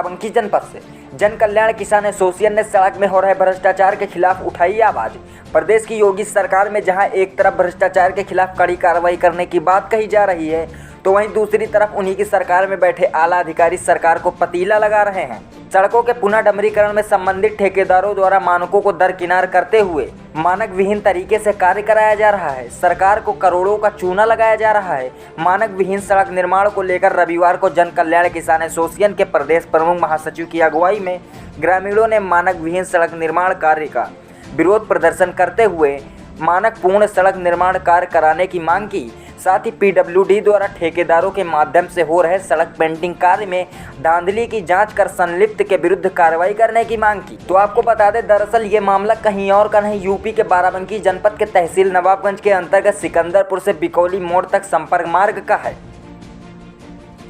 बाराबंकी जनपद से जन कल्याण किसान एसोसिएशन ने सड़क में हो रहे भ्रष्टाचार के खिलाफ उठाई आवाज। प्रदेश की योगी सरकार में जहां एक तरफ भ्रष्टाचार के खिलाफ कड़ी कार्रवाई करने की बात कही जा रही है, तो वहीं दूसरी तरफ उन्हीं की सरकार में बैठे आला अधिकारी सरकार को पतीला लगा रहे हैं। सड़कों के पुनः डमरीकरण में संबंधित ठेकेदारों द्वारा मानकों को दरकिनार करते हुए मानक विहीन तरीके से कार्य कराया जा रहा है। सरकार को करोड़ों का चूना लगाया जा रहा है। मानक विहीन सड़क निर्माण को लेकर रविवार को जन कल्याण किसान एसोसिएशन के प्रदेश प्रमुख महासचिव की अगुवाई में ग्रामीणों ने मानक विहीन सड़क निर्माण कार्य का विरोध प्रदर्शन करते हुए मानक पूर्ण सड़क निर्माण कार्य कराने की मांग की। साथ ही पीडब्ल्यूडी द्वारा ठेकेदारों के माध्यम से हो रहे सड़क पेंटिंग कार्य में धांधली की जांच कर संलिप्त के विरुद्ध कार्रवाई करने की मांग की। तो आपको बता दें, दरअसल ये मामला कहीं और का नहीं, यूपी के बाराबंकी जनपद के तहसील नवाबगंज के अंतर्गत सिकंदरपुर से बिकौली मोड़ तक संपर्क मार्ग का है,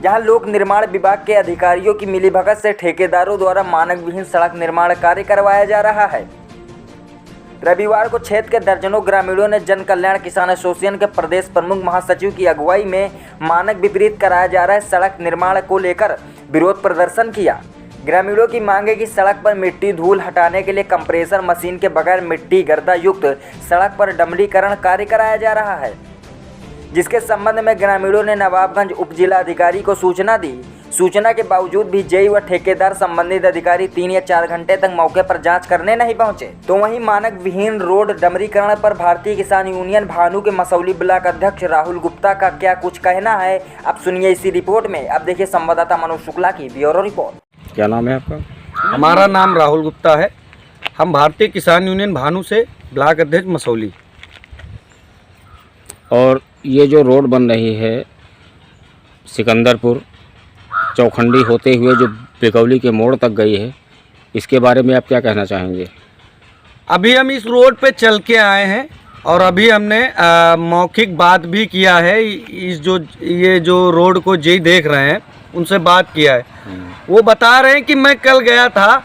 जहां लोक निर्माण विभाग के अधिकारियों की मिलीभगत से ठेकेदारों द्वारा मानक विहीन सड़क निर्माण कार्य करवाया जा रहा है। रविवार को क्षेत्र के दर्जनों ग्रामीणों ने जन कल्याण किसान एसोसिएशन के प्रदेश प्रमुख महासचिव की अगुवाई में मानक विपरीत कराया जा रहा है सड़क निर्माण को लेकर विरोध प्रदर्शन किया। ग्रामीणों की मांग है कि सड़क पर मिट्टी धूल हटाने के लिए कंप्रेसर मशीन के बगैर मिट्टी गर्दा युक्त सड़क पर डमरीकरण कार्य कराया जा रहा है, जिसके संबंध में ग्रामीणों ने नवाबगंज उप जिला अधिकारी को सूचना दी। सूचना के बावजूद भी जेई व ठेकेदार संबंधित अधिकारी 3 या 4 घंटे तक मौके पर जांच करने नहीं पहुंचे। तो वहीं मानक विहीन रोड डमरीकरण पर भारतीय किसान यूनियन भानु के मसौली ब्लॉक अध्यक्ष राहुल गुप्ता का क्या कुछ कहना है, अब सुनिए इसी रिपोर्ट में। अब देखिए संवाददाता मनोज शुक्ला की ब्यूरो रिपोर्ट। क्या नाम है आपका? हमारा नाम राहुल गुप्ता है। हम भारतीय किसान यूनियन भानु से ब्लॉक अध्यक्ष मसौली। और ये जो रोड बन रही है सिकंदरपुर चौखंडी होते हुए जो बिकौली के मोड़ तक गई है, इसके बारे में आप क्या कहना चाहेंगे? अभी हम इस रोड पे चल के आए हैं और अभी हमने मौखिक बात भी किया है। ये जो रोड को जी देख रहे हैं उनसे बात किया है। वो बता रहे हैं कि मैं कल गया था,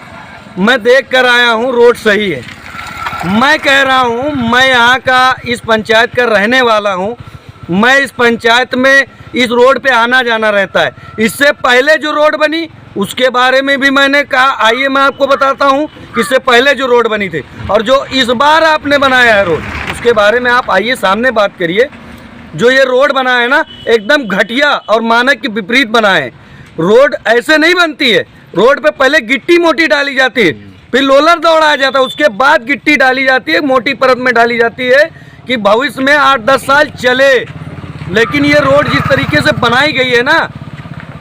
मैं देख कर आया हूँ, रोड सही है। मैं कह रहा हूँ, मैं यहाँ का इस पंचायत का रहने वाला हूँ। मैं इस पंचायत में इस रोड पे आना जाना रहता है। इससे पहले जो रोड बनी उसके बारे में भी मैंने कहा, आइए मैं आपको बताता हूँ कि इससे पहले जो रोड बनी थी और जो इस बार आपने बनाया है रोड, उसके बारे में आप आइए सामने बात करिए। जो ये रोड बना है ना, एकदम घटिया और मानक के विपरीत बना है। रोड ऐसे नहीं बनती है। रोड पे पहले गिट्टी मोटी डाली जाती है, फिर रोलर दौड़ाया जाता है, उसके बाद गिट्टी डाली जाती है, मोटी परत में डाली जाती है कि भविष्य में 8-10 साल चले। लेकिन ये रोड जिस तरीके से बनाई गई है ना,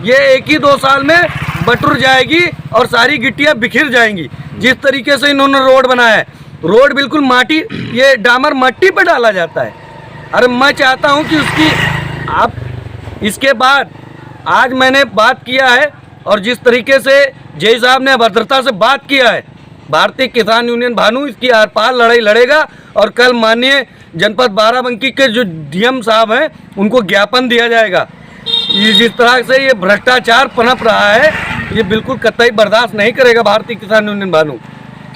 ये 1 ही 2 साल में बटुर जाएगी और सारी गिट्टियाँ बिखर जाएंगी। जिस तरीके से इन्होंने रोड बनाया है, रोड बिल्कुल माटी, ये डामर मट्टी पर डाला जाता है। अरे मैं चाहता हूँ कि उसकी आप इसके बाद आज मैंने बात किया है और जिस तरीके से जय साहब ने अभद्रता से बात किया है, भारतीय किसान यूनियन भानु इसकी आर पार लड़ाई लड़ेगा। और कल माननीय जनपद बाराबंकी के जो डीएम साहब हैं उनको ज्ञापन दिया जाएगा। ये जिस तरह से ये भ्रष्टाचार पनप रहा है, ये बिल्कुल कतई बर्दाश्त नहीं करेगा भारतीय किसान यूनियन भानु।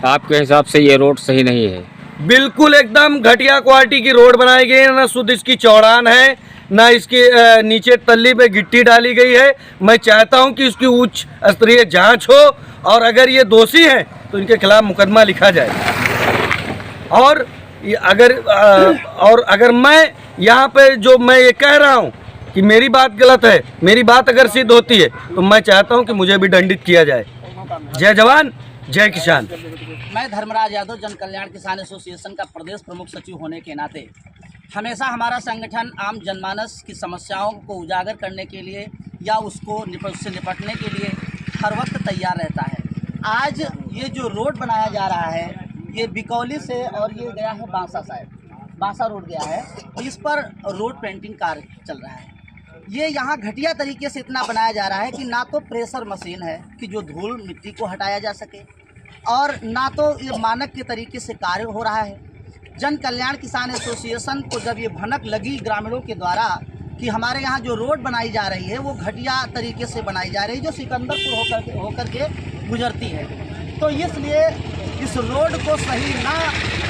आपके हिसाब से ये रोड सही नहीं है? बिल्कुल एकदम घटिया क्वालिटी की रोड बनाई गई है। ना शुद्ध इसकी चौड़ान है, ना इसके नीचे तल्ली पे गिट्टी डाली गई है। मैं चाहता हूं कि इसकी उच्च स्तरीय जांच हो और अगर ये दोषी हैं तो इनके खिलाफ मुकदमा लिखा जाए। और अगर मैं यहाँ पे जो मैं ये कह रहा हूँ कि मेरी बात गलत है, मेरी बात अगर सिद्ध होती है तो मैं चाहता हूँ कि मुझे भी दंडित किया जाए। जय जवान जय किसान। मैं धर्मराज यादव जन कल्याण किसान एसोसिएशन का प्रदेश प्रमुख सचिव होने के नाते हमेशा हमारा संगठन आम जनमानस की समस्याओं को उजागर करने के लिए या उससे निपटने के लिए हर वक्त तैयार रहता है। आज ये जो रोड बनाया जा रहा है, ये बिकौली से और ये गया है बांसा साइड, बांसा रोड गया है। इस पर रोड पेंटिंग कार्य चल रहा है। ये यहाँ घटिया तरीके से इतना बनाया जा रहा है कि ना तो प्रेशर मशीन है कि जो धूल मिट्टी को हटाया जा सके, और ना तो ये मानक के तरीके से कार्य हो रहा है। जन कल्याण किसान एसोसिएशन को जब ये भनक लगी ग्रामीणों के द्वारा कि हमारे यहाँ जो रोड बनाई जा रही है वो घटिया तरीके से बनाई जा रही है, जो सिकंदरपुर होकर के गुजरती है, तो इसलिए इस रोड को सही ना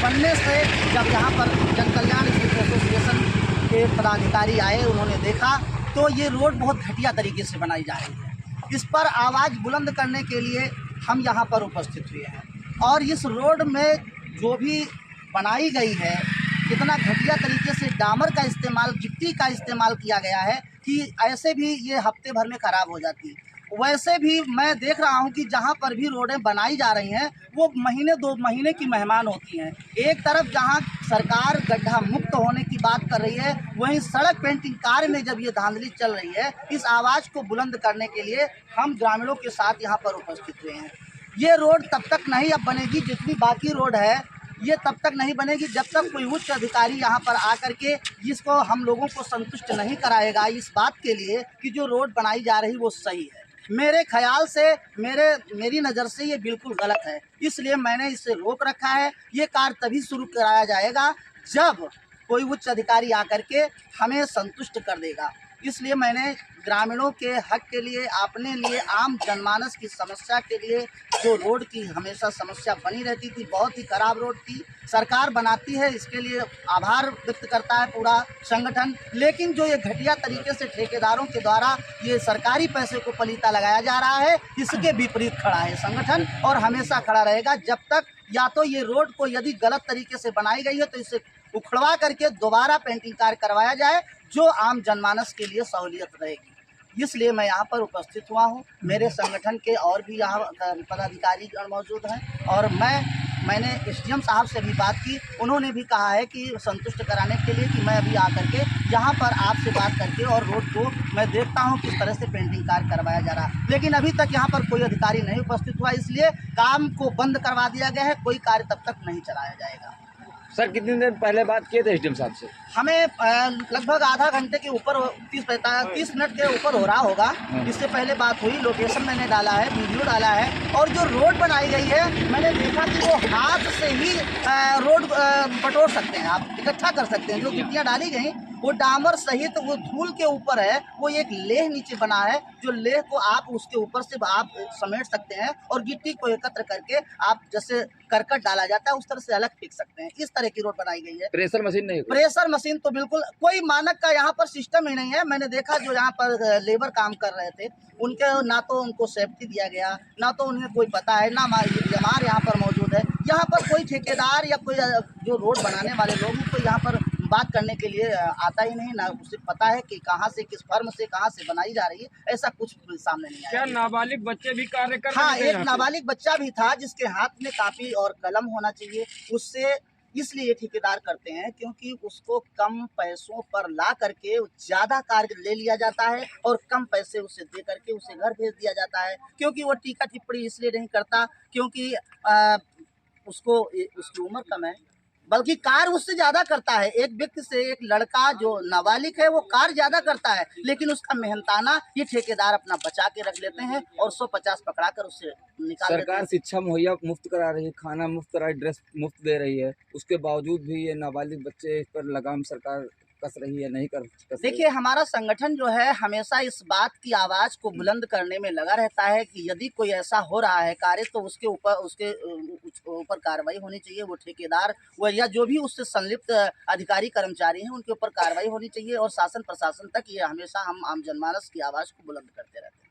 बनने से जब यहाँ पर जन कल्याण एसोसिएशन के पदाधिकारी आए, उन्होंने देखा तो ये रोड बहुत घटिया तरीके से बनाई जा रही है। इस पर आवाज़ बुलंद करने के लिए हम यहाँ पर उपस्थित हुए हैं। और इस रोड में जो भी बनाई गई है, कितना घटिया तरीके से डामर का इस्तेमाल, गिट्टी का इस्तेमाल किया गया है कि ऐसे भी ये हफ्ते भर में ख़राब हो जाती है। वैसे भी मैं देख रहा हूं कि जहां पर भी रोडें बनाई जा रही हैं वो महीने 2 महीने की मेहमान होती हैं। एक तरफ जहां सरकार गड्ढा मुक्त होने की बात कर रही है, वहीं सड़क पेंटिंग कार्य में जब ये धांधली चल रही है, इस आवाज़ को बुलंद करने के लिए हम ग्रामीणों के साथ यहाँ पर उपस्थित हुए हैं। ये रोड तब तक नहीं अब बनेगी, जितनी बाकी रोड है ये तब तक नहीं बनेगी जब तक कोई उच्च अधिकारी यहाँ पर आकर के जिसको हम लोगों को संतुष्ट नहीं कराएगा इस बात के लिए कि जो रोड बनाई जा रही वो सही है। मेरे ख्याल से, मेरी नज़र से ये बिल्कुल गलत है, इसलिए मैंने इसे रोक रखा है। ये कार्य तभी शुरू कराया जाएगा जब कोई उच्च अधिकारी आकर के हमें संतुष्ट कर देगा। इसलिए मैंने ग्रामीणों के हक के लिए, अपने लिए, आम जनमानस की समस्या के लिए, जो रोड की हमेशा समस्या बनी रहती थी, बहुत ही खराब रोड थी, सरकार बनाती है, इसके लिए आभार व्यक्त करता है पूरा संगठन। लेकिन जो ये घटिया तरीके से ठेकेदारों के द्वारा ये सरकारी पैसे को पलीता लगाया जा रहा है, इसके विपरीत खड़ा है संगठन और हमेशा खड़ा रहेगा जब तक या तो ये रोड को यदि गलत तरीके से बनाई गई है तो इसे उखड़वा करके दोबारा पेंटिंग कार्य करवाया जाए जो आम जनमानस के लिए सहूलियत रहेगी। इसलिए मैं यहाँ पर उपस्थित हुआ हूँ। मेरे संगठन के और भी यहाँ पदाधिकारी मौजूद हैं और मैंने एसडीएम साहब से भी बात की, उन्होंने भी कहा है कि संतुष्ट कराने के लिए कि मैं अभी आकर के यहाँ पर आपसे बात करके और रोड को मैं देखता हूँ किस तरह से पेंटिंग कार्य करवाया जा रहा है। लेकिन अभी तक यहाँ पर कोई अधिकारी नहीं उपस्थित हुआ, इसलिए काम को बंद करवा दिया गया है, कोई कार्य तब तक नहीं चलाया जाएगा। सर कितने दिन पहले बात किए थे एसडीएम साहब से? हमें लगभग आधा घंटे के ऊपर 30 मिनट के ऊपर हो रहा होगा। इससे पहले बात हुई, लोकेशन मैंने डाला है, वीडियो डाला है और जो रोड बनाई गई है मैंने देखा कि वो हाथ से ही रोड बटोर सकते हैं, आप इकट्ठा कर सकते हैं। जो गिट्टियाँ डाली गई वो डामर सहित वो धूल के ऊपर है, वो एक लेह नीचे बना है, जो लेह को आप उसके ऊपर से आप समेट सकते हैं और गिट्टी को एकत्र करके आप जैसे करकट डाला जाता है उस तरह से अलग फेंक सकते हैं। इस तरह की रोड बनाई गई है। प्रेशर मशीन नहीं? प्रेशर मशीन तो बिल्कुल कोई मानक का यहाँ पर सिस्टम ही नहीं है। मैंने देखा जो यहाँ पर लेबर काम कर रहे थे उनके ना तो उनको सेफ्टी दिया गया, ना तो उन्हें कोई पता है, ना जमार यहाँ पर मौजूद है। यहाँ पर कोई ठेकेदार या कोई जो रोड बनाने वाले लोग को यहाँ पर बात करने के लिए आता ही नहीं, ना उसे पता है कि कहाँ से, किस फर्म से, कहाँ से बनाई जा रही है, ऐसा कुछ सामने नहीं आया। क्या नाबालिग बच्चे भी कार्य कर रहे हाँ, थे? एक नाबालिग बच्चा भी था जिसके हाथ में कापी और कलम होना चाहिए। उससे इसलिए ठेकेदार करते हैं क्योंकि उसको कम पैसों पर ला करके ज़्यादा कार्य ले लिया जाता है और कम पैसे उसे दे करके उसे घर भेज दिया जाता है। क्योंकि वो टीका टिप्पणी इसलिए नहीं करता क्योंकि उसकी उम्र कम है, बल्कि कार्य उससे ज़्यादा करता है। एक व्यक्ति से, एक लड़का जो नाबालिग है वो कार्य ज़्यादा करता है, लेकिन उसका मेहनताना ये ठेकेदार अपना बचा के रख लेते हैं और 150 पकड़ा कर उससे निकाल देते हैं। सरकार शिक्षा मुहैया मुफ्त करा रही है, खाना मुफ्त करा रही है, ड्रेस मुफ्त दे रही है, उसके बावजूद भी ये नाबालिग बच्चे इस पर लगाम सरकार कस रही है, नहीं कस रही। देखिए, हमारा संगठन जो है हमेशा इस बात की आवाज़ को बुलंद करने में लगा रहता है कि यदि कोई ऐसा हो रहा है कार्य तो उसके ऊपर कार्रवाई होनी चाहिए। वो ठेकेदार वो या जो भी उससे संलिप्त अधिकारी कर्मचारी हैं उनके ऊपर कार्रवाई होनी चाहिए और शासन प्रशासन तक ये हमेशा हम आम जनमानस की आवाज़ को बुलंद करते रहते हैं।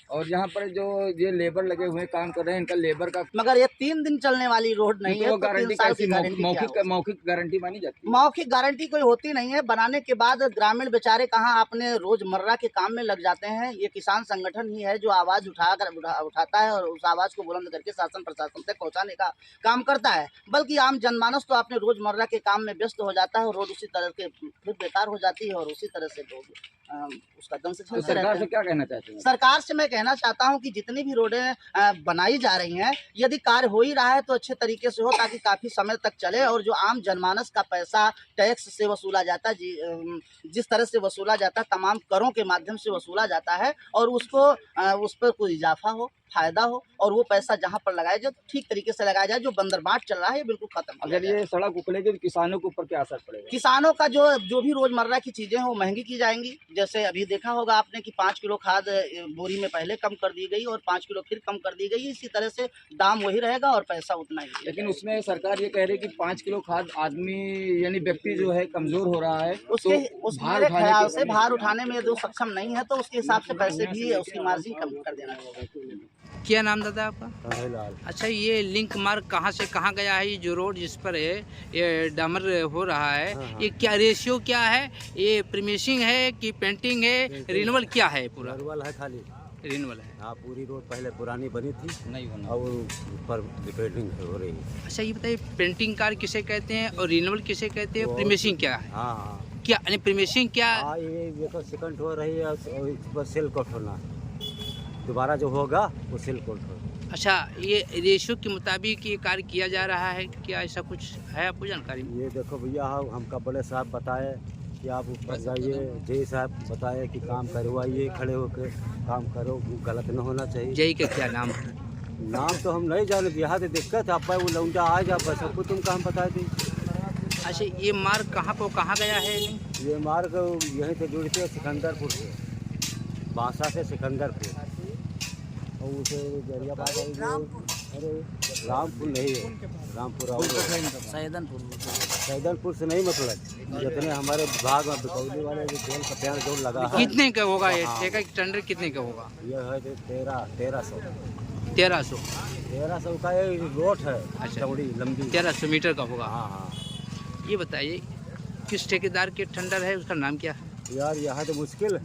और यहाँ पर जो ये लेबर लगे हुए काम कर रहे हैं, इनका लेबर का मगर ये 3 दिन चलने वाली रोड नहीं है, तो तो 3 गारंटी साल की कैसी गारंटी क्या होगी? मौखिक गारंटी मानी जाती है? मौखिक गारंटी कोई होती नहीं है। बनाने के बाद ग्रामीण बेचारे कहाँ अपने रोजमर्रा के काम में लग जाते हैं। ये किसान संगठन ही है जो आवाज़ उठाता है और उस आवाज़ को बुलंद करके शासन प्रशासन तक पहुंचाने का काम करता है। बल्कि आम जनमानस तो अपने रोजमर्रा के काम में व्यस्त हो जाता है और रोड उसी तरह के फिर बेकार हो जाती है और उसी तरह से लोग उसका दम से तो झेलते सरकार रहते से हैं। क्या कहना चाहते हैं? सरकार से मैं कहना चाहता हूं कि जितनी भी रोडें बनाई जा रही हैं, यदि कार्य हो ही रहा है तो अच्छे तरीके से हो ताकि काफ़ी समय तक चले और जो आम जनमानस का पैसा टैक्स से वसूला जाता है, जिस तरह से वसूला जाता है, तमाम करों के माध्यम से वसूला जाता है और उसको उस पर कोई इजाफा हो, फायदा हो और वो पैसा जहाँ पर लगाया जाए ठीक तरीके से लगाया जाए। जो बंदरबाट चल रहा है ये बिल्कुल खत्म किया अगर जाए। ये सड़क उखड़ेगी तो किसानों के ऊपर क्या असर पड़ेगा? किसानों का जो भी रोजमर्रा की चीजें हैं वो महंगी की जाएंगी। जैसे अभी देखा होगा आपने कि 5 किलो खाद बोरी में पहले कम कर दी गई और 5 किलो फिर कम कर दी गई। इसी तरह से दाम वही रहेगा और पैसा उतना ही। लेकिन उसमें सरकार ये कह रही है कि 5 किलो खाद आदमी यानी व्यक्ति जो है कमजोर हो रहा है, उसके तो उस भार मेरे उठाने ख्याल के- से भार उठाने में जो सक्षम नहीं है तो उसके हिसाब से पैसे भी उसकी मार्जिन कम कर देना चाहिए। क्या नाम दादा आपका? अच्छा, ये लिंक मार्ग कहाँ से कहाँ गया है? ये जो रोड जिस पर है ये डामर हो रहा है, ये क्या रेशियो क्या है? ये प्रीमिशिंग है कि पेंटिंग है, रिन्यूअल क्या है? पूरा रिन्यूअल है, खाली रिन्यूअल है। हाँ, पूरी रोड पहले पुरानी बनी थी, नहीं बना और ऊपर रिपेयरिंग हो रही है। अच्छा, ये बताइए पेंटिंग कार्ड किसे कहते हैं और रिन्यूअल किसे कहते हैं? प्रीमिशिंग क्या है? हाँ हाँ क्या यानी प्रीमिशिंग क्या? हाँ, ये तो सेकंड हो रही है और इस पर सेल कोट होना, दोबारा जो होगा वो सेल कोट होगा। अच्छा, ये रेशियो के मुताबिक ये कार्य किया जा रहा है, क्या ऐसा कुछ है आपको जानकारी? ये देखो भैया, हमका बड़े साहब बताए कि आप ऊपर जाइए, जय साहब बताए कि काम करवाइए, खड़े होकर काम करो, गलत न होना चाहिए। जय का क्या नाम है? नाम तो हम नहीं जाने, यहाँ से दिक्कत है, आप वो लौंडा आ जा बस सबको तुमको हम बता दें। अच्छा, ये मार्ग कहाँ पर कहाँ गया है? ये मार्ग यहीं से जुड़ते है सिकंदरपुर से, बांसा से सिकंदरपुर, और उसे जरियाबाद अरे रामपुर नहीं है, रामपुर और सैदनपुर से नहीं, मतलब जितने हमारे विभाग में बिकौली वाले जो तेल का प्यार जो लगा है। कितने का होगा ये ठेका टेंडर? कितने का होगा? ये है 1300 1300 का ये रोड है। अच्छा। चौड़ी लंबी 1300 मीटर का होगा। हाँ हाँ ये बताइए किस ठेकेदार के टेंडर है, उसका नाम क्या है? यार, यहाँ तो मुश्किल है।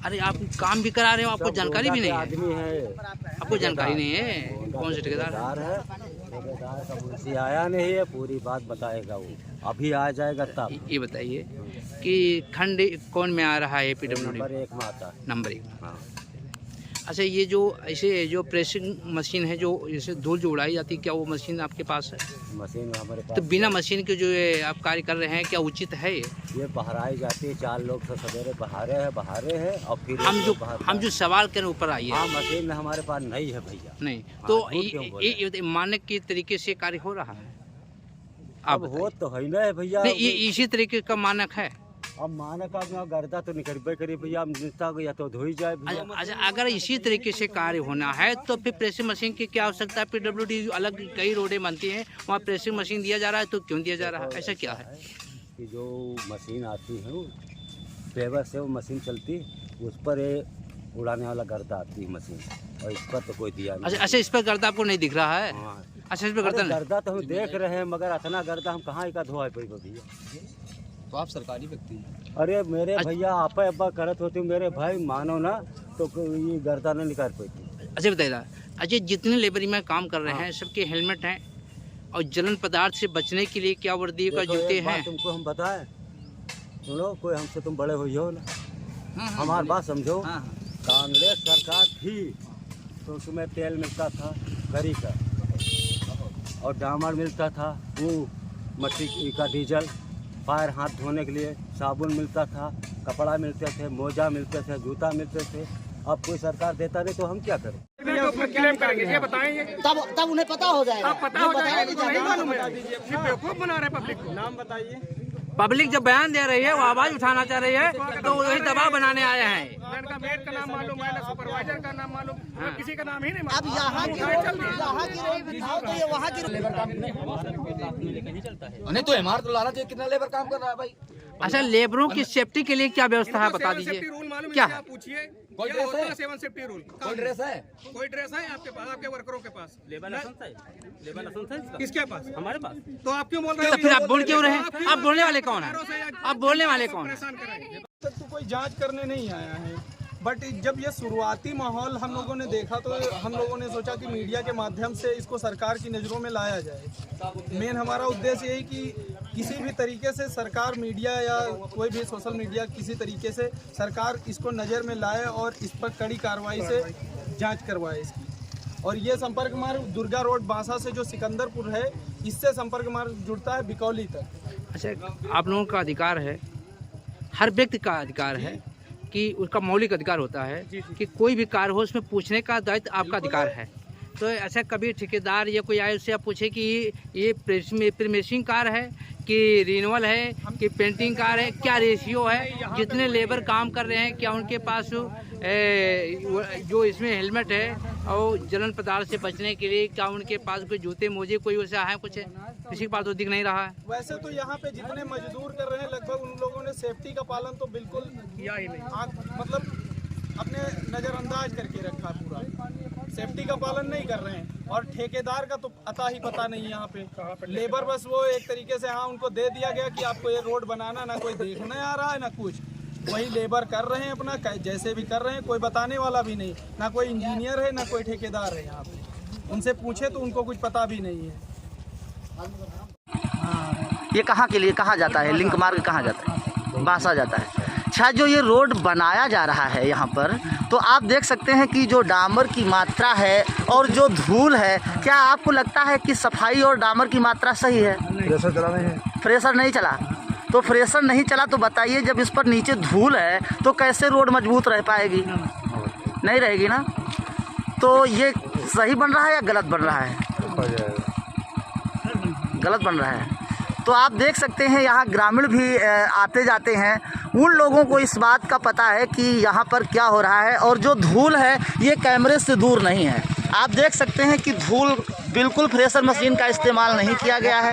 अरे आप काम भी करा रहे हो, आपको सब जानकारी भी नहीं है? आदमी है, आपको जानकारी नहीं है कौन से ठेकेदार है? ठेकेदार का मुंशी आया नहीं है, पूरी बात बताएगा वो, अभी आ जाएगा तब। ये बताइए कि खंड कौन में आ रहा है? PWD नंबर 1 में आता है। नंबर 1। हाँ। अच्छा, ये जो ऐसे जो प्रेसिंग मशीन है, जो जैसे धूल जो उड़ाई जाती है, क्या वो मशीन आपके पास है? मशीन हमारे पास तो बिना मशीन के जो ये आप कार्य कर रहे हैं, क्या उचित है? ये बहराई जाती है, 4 लोग से सवेरे बहारे हैं और फिर हम जो सवाल के ऊपर आइए। हाँ, मशीन हमारे पास नहीं है भैया। नहीं हाँ, तो झूठ क्यों बोले? ये मानक के तरीके से कार्य हो रहा है? आप अब हो तो है ना भैया। नहीं, ये इसी तरीके का मानक है। अब मानक आदमी गर्दा तो निकलबे करी भैया, हम निकता गया तो धोई जाए भैया। अच्छा, अगर इसी तरीके से कार्य होना है तो फिर प्रेसिंग मशीन की क्या आवश्यकता है? PWD अलग कई रोडें बनती हैं, वहाँ प्रेसिंग मशीन दिया जा रहा है, तो क्यों दिया जा रहा है? ऐसा क्या है? कि जो मशीन आती है वो पेवर से वो मशीन चलती, उस पर ये उड़ाने वाला गर्दा आती है मशीन, और इस पर तो कोई दिया नहीं। अच्छा, इस पर गर्दा आपको नहीं दिख रहा है? हाँ। अच्छा, इस पर गर्दा अरे नहीं। गर्दा तो हम देख रहे हैं, मगर इतना गर्दा हम कहाँ का धोआ पाई भैया। तो आप सरकारी व्यक्ति हैं। अरे मेरे भैया आप अब्बा करत होते, मेरे भाई मानो ना तो ये गर्दा नहीं निकाल पाती। अच्छा बताइए, अच्छा जितने लेबर में काम कर रहे हैं सबके हेलमेट हैं, और जलन पदार्थ से बचने के लिए क्या वर्दी का देखो, जूते एक बात हैं? तुमको हम बताएं, सुनो, कोई हमसे तुम बड़े हुई हो ना, हमारी बात समझो। कांग्रेस सरकार थी तो उसमें तेल मिलता था गरी का, और डामर मिलता था, वो मट्टी का डीजल, पैर हाथ धोने के लिए साबुन मिलता था, कपड़ा मिलते थे, मोजा मिलते थे, जूता मिलते थे। अब कोई सरकार देता नहीं तो हम क्या करें? क्लेम करेंगे, ये बताएंगे, तब उन्हें पता हो जाएगा। अब पता हो जाएगा तो नहीं मालूम है, ये बेवकूफ बना रहे पब्लिक को। नाम बताइए। पब्लिक जब बयान दे रही है, वो आवाज उठाना चाह रही है, तो वही दबाव बनाने आए हैं। ना मेड का नाम मालूम है, ना सुपरवाइजर का नाम मालूम, किसी का नाम ही नहीं अब मालूम। यहाँ की रही बिठाओ तो ये वहाँ की लेबर काम नहीं तो हमारा तो लाना चाहिए, कितना लेबर काम कर रहा है भाई। अच्छा, लेबरों की सेफ्टी के लिए क्या व्यवस्था है बता दीजिए? रूल मालूम क्या है? है? आप पूछिए, कोई क्या ड्रेस होता है? है 7 सेफ्टी रूल? कोई ड्रेस है? कोई ड्रेस है आपके पास, आपके वर्करों के पास? लेबर लाइसेंस है, लेबर लाइसेंस है इसका? किसके पास? हमारे पास। तो आप क्यों बोल रहे तो हैं? फिर आप बोल क्यों रहे हैं? आप बोलने वाले कौन है? आप बोलने वाले कौन है? परेशान करेंगे। तक तो कोई जांच करने नहीं आया है, बट जब ये शुरुआती माहौल हम लोगों ने देखा तो हम लोगों ने सोचा कि मीडिया के माध्यम से इसको सरकार की नज़रों में लाया जाए। मेन हमारा उद्देश्य यही कि किसी भी तरीके से सरकार, मीडिया या कोई भी सोशल मीडिया किसी तरीके से सरकार इसको नज़र में लाए और इस पर कड़ी कार्रवाई से जांच करवाए इसकी। और ये संपर्क मार्ग दुर्गा रोड बांसा से जो सिकंदरपुर है, इससे संपर्क मार्ग जुड़ता है बिकौली तक। अच्छा, आप लोगों का अधिकार है, हर व्यक्ति का अधिकार है कि उसका मौलिक अधिकार होता है कि कोई भी कार्य हो उसमें पूछने का दायित्व आपका अधिकार है। तो ऐसा कभी ठेकेदार या कोई आए उससे आप पूछे कि ये प्रीमेसिंग कार्य है कि रिन्यूअल है कि पेंटिंग कार्य है, क्या रेशियो है, जितने लेबर काम कर रहे हैं क्या उनके पास जो इसमें हेलमेट है और जलन पदार्थ से बचने के लिए क्या उनके पास कोई जूते मोजे कोई वैसा है, कुछ किसी के पास तो दिख नहीं रहा है। वैसे तो यहाँ पे जितने मजदूर कर रहे हैं लगभग उन लोगों ने सेफ्टी का पालन तो बिल्कुल किया ही नहीं, मतलब अपने नज़रअंदाज करके रखा पूरा, सेफ्टी का पालन नहीं कर रहे हैं। और ठेकेदार का तो अता ही पता नहीं यहाँ पे, लेबर बस वो एक तरीके से हाँ उनको दे दिया गया कि आपको ये रोड बनाना, ना कोई देखने आ रहा है ना कुछ, वही लेबर कर रहे हैं अपना जैसे भी कर रहे हैं, कोई बताने वाला भी नहीं, ना कोई इंजीनियर है ना कोई ठेकेदार है यहाँ पे, उनसे पूछे तो उनको कुछ पता भी नहीं है। ये कहाँ के लिए कहाँ जाता है, लिंक मार्ग कहाँ जाता है, बासा जाता है। अच्छा, जो ये रोड बनाया जा रहा है यहाँ पर, तो आप देख सकते हैं कि जो डामर की मात्रा है और जो धूल है, क्या आपको लगता है कि सफाई और डामर की मात्रा सही है? फ्रेशर नहीं चला, तो फ्रेशर नहीं चला तो बताइए, जब इस पर नीचे धूल है तो कैसे रोड मजबूत रह पाएगी? नहीं रहेगी ना। तो ये सही बन रहा है या गलत बन रहा है? गलत बन रहा है। तो आप देख सकते हैं यहाँ ग्रामीण भी आते जाते हैं, उन लोगों को इस बात का पता है कि यहाँ पर क्या हो रहा है, और जो धूल है ये कैमरे से दूर नहीं है। आप देख सकते हैं कि धूल बिल्कुल फ्रेशर मशीन का इस्तेमाल नहीं किया गया है।